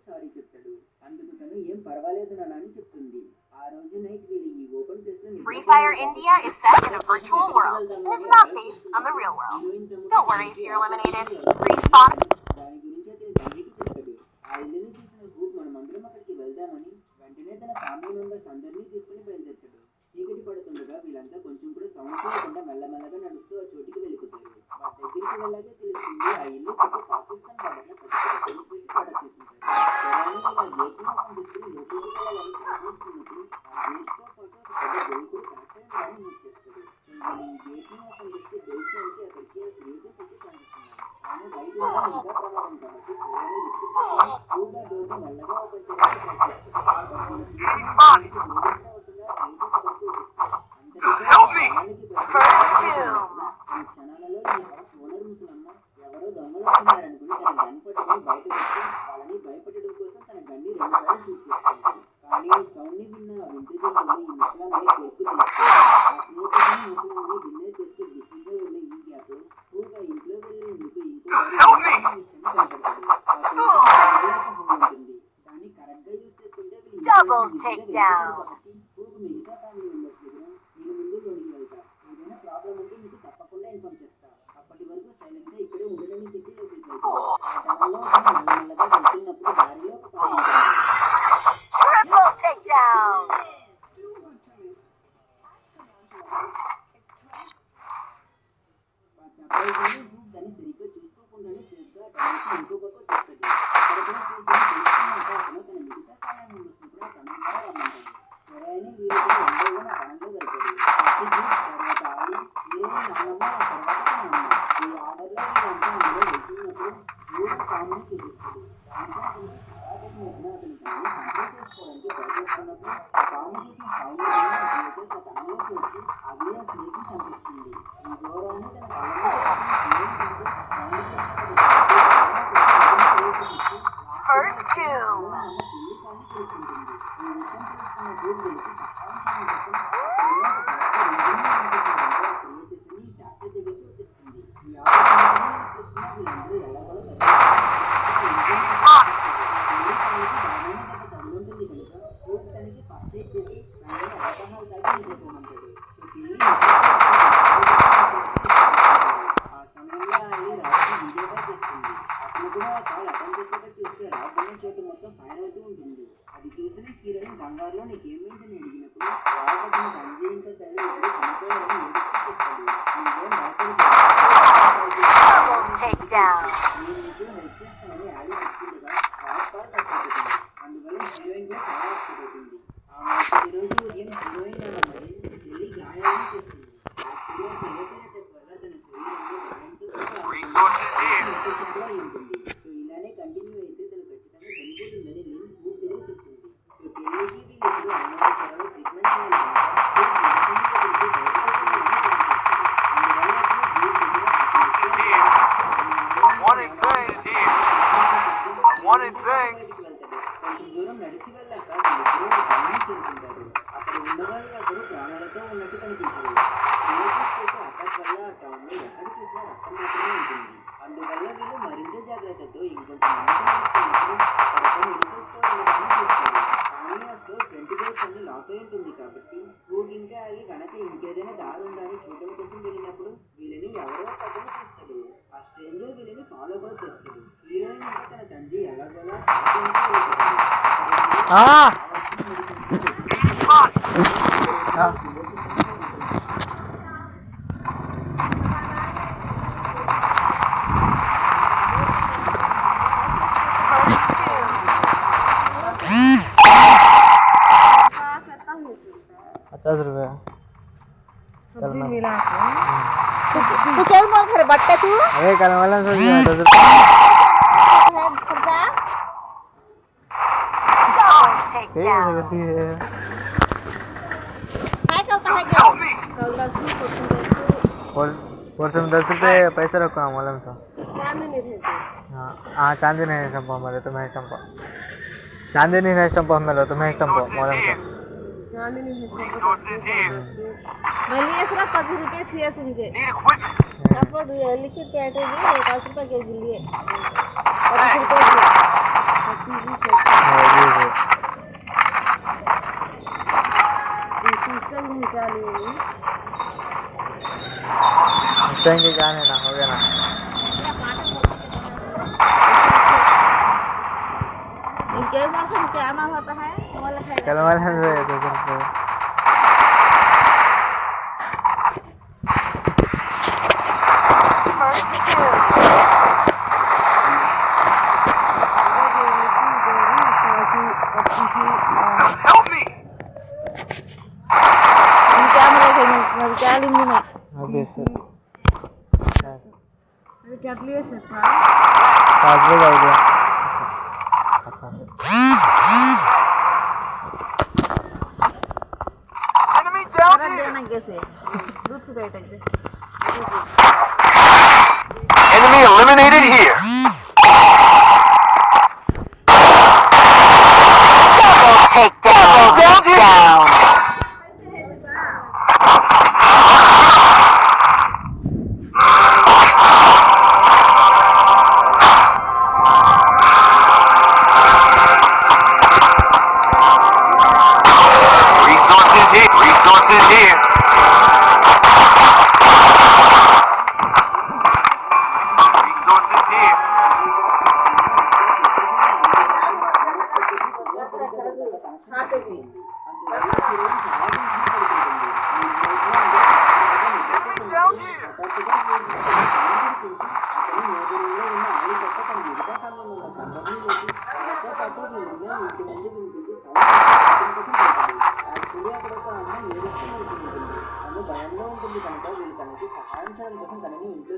Sorry చెప్తాడు. అందుకు తను ఏం పర్వాలేదు నాన్న అని చెప్తుంది. ఆ రోజు నైట్ వీళ్ళు ఈ ఓపెన్ ప్లేస్ లో Free Fire India is set in a virtual world, and it's not based on the real world. Don't worry if you're eliminated. Respawn. దాని గురించి అయితే తండ్రికి చెప్తాడు. ఆ ఇల్లుని చూసిన హూక్ మనమందరం అక్కడికి వెళ్దామని వెంటనే తన ఫ్యామిలీ మెంబర్స్ అందరినీ తీసుకుని బయలుదేరుతాడు. చీకటి పడుతుండగా వీళ్ళంతా కొంచెం కూడా సౌండ్ చేయకుండా మెల్లమెల్లగా నడుస్తూ ఆ చోటికి వెళ్ళిపోతారు. వాళ్ళ దగ్గరికి వెళ్ళాకే తెలుస్తుంది ఆ ఇల్లు పాకిస్తాన్ బార్డర్లో పెద్ద పెద్ద గేట్ని ఓపెన్ చేసుకుని లోపలికి వెళ్ళాలని ప్రయత్నిస్తున్నప్పుడు ఆ గేట్తో పాటు ఒక పెద్ద గోల్ కూడా కరెక్ట్ అని నోట్ చేస్తాడు. ఈ గేట్ని ఓపెన్ చేస్తే బయటికి వెళ్తే అక్కడికి క్రియేటర్స్ అయితే కనిపిస్తున్నాయి. కానీ బయట ఇంకా ప్రమాదం కాబట్టి కూడా డోర్ని మెల్లగా ఓపెన్ చేయడానికి క్షణాలలో ఈ హౌస్ ఓనర్ ముసలమ్మ ఎవరో దొంగలు వస్తున్నారనుకుని తన గన్ పట్టుకొని బయటకు వచ్చి వాళ్ళని భయపెట్టడం కోసం తన గన్ని 2 సార్లు షూట్ చేస్తుంది. కానీ సౌండ్ ని విన్న వింటేజర్లో ఈ ముసలాన్ని కొడుకు తెలుస్తుంది. ఆ స్నేహితుడిని ముసలాన్ని డిన్నర్ చేస్తూ బిజీగా ఉన్న ఈ గ్యాప్ లో పూగా ఇంట్లో వెళ్ళేందుకు ఇంకో కనపడతాడు. ఉంటుంది దాన్ని కరెక్ట్ గా యూజ్ చేసుకుంటే పూగు మిగతా ఫ్యామిలీ మెంబర్స్ దగ్గర నేను ముందు లోనికి వెళ్తా, ఏదైనా ప్రాబ్లం ఉంటే మీకు తప్పకుండా ఇన్ఫార్మ్ చేస్తా, అప్పటి వరకు సైలెంట్ గా ఇక్కడే ఉండడని చెప్పి లోపలికి వెళ్తాడు. ఆ టైంలో మెల్లమెల్లగా వెళ్తున్నప్పుడు దారిలో ఒక కారు దాన్ని సరిగ్గా చూసుకోకుండానే సేఫ్గా టైంకి ఇంకో పక్క వచ్చేస్తాడు. అక్కడ కూడా తెలుసుకున్నాక అతను తన మిగతా ఫ్యామిలీ మెంబర్స్ కూడా తన ద్వారా రమ్మంటాడు. సరే అని వీరు అందరూ నా పనంలో వెళ్తాడు. తర్వాత ఆడి నేను నాన్నమ్మ తర్వాత నాన్న ఈ ఆర్డర్లో వీళ్ళంతా అందులో వెళ్తున్నప్పుడు మూడు కామెడీ చూపిస్తాడు. దాంట్లో అతనికి చాలా టైం అతను తనని కంట్రోల్ చేసుకోవడానికి ప్రయత్నిస్తున్నప్పుడు కామెడీ చేసిన సౌండ్ తనలోకి వచ్చి అదే ఆ స్నేహితుని కనిపిస్తుంది. ఈ గౌరవాన్ని తన అది చూసిన హీరోయిన్ కంగారులో నీకేమైందని అడిగినప్పుడు రాబట్టిన తండ్రి ఇంకా తల్లి ఎప్పుడు చనిపోయారని చెప్తాడు. నేను నీకు హెల్ప్ చేస్తానని యాడీ చెప్తుండగా రాజ్పాల్ కష్టపడుతుంది. అందువల్ల హీరోయిన్ కూడా చాలా కష్టపడుతుంది. ఆ రోజు ఉదయం హీరోయిన్ వెళ్ళి గాయాలను చేస్తుంది. ఆ హీరోయిన్ తెలియకపోవడం వల్ల తన శరీరంలో ఉంటుంది. సో ఇలానే కంటిన్యూ అయితే తను ఖచ్చితంగా చనిపోతుందని చెప్తుంది. సో పెళ్ళికి వీళ్ళిద్దరూ అన్నయ్య ట్రీట్మెంట్ చేయాలి. కొంచెం దూరం నడిచి వెళ్ళాక వీళ్ళిద్దరూ ఒక టౌన్ చేరుకుంటారు. అక్కడ ఉన్నవాళ్ళు అక్కడ ప్రాణాలతో ఉన్నట్టు కనిపించారు. అటాక్ వల్ల ఆ టౌన్ లో ఎక్కడ చూసినా రక్తం మాత్రమే ఉంటుంది. అందువల్ల వీళ్ళు మరింత జాగ్రత్తతో ఇంకొంచెం నడుస్తున్నప్పుడు అక్కడ మెడికల్ స్టోర్ ఉండడానికి చూస్తారు. కానీ ఆ స్టోర్ 20 డేస్ అన్ని లాక్ అయి ఉంటుంది కాబట్టి హూక్ ఇంకా ఆగి కనుక ఇంకేదైనా దారి ఉందా అని చూడడం కోసం వెళ్ళినప్పుడు వీళ్ళని ఎవరో పక్కన చూస్తాడు. ఆ స్ట్రేంజర్ వీళ్ళని ఫాలో కూడా చేస్తాడు. హీరోయిన్ ఇంకా తన తండ్రి ఎలాగోలా ₹50 मिला तू क्या मांग रहे बट्टा तू अरे कल वाला सो दिया ₹10 क्या लगती है और तुम ₹10 पैसा रखो मालूम सा हाँ चांदी नहीं चंपा मेरे तुम्हें चंपा चांदी नहीं चंपा मेरे तुम्हें चंपा मालूम सा Resources here. मल्ली ऐसा ₹10 चाहिए मुझे। आप लोग लिखित पैटर्न में ₹10 के लिए। ₹10 गेम में क्या नाम होता है वो वाला खेल कल वाला है 200 रुपये First two. क्या लिंगी नहीं अभी से क्या लिए सकता 5 बजे आ गया Enemy down है here. देना कैसे दूध की बैठ है Enemy eliminated here. Double takedown. Down. Resources here. Resources here. Resources here. खाते भी Enemy down here. భయంలో ఉంటుంది కనుక వీళ్ళు తనకి సహాయం చేయడం కోసం తనని ఇంట్లో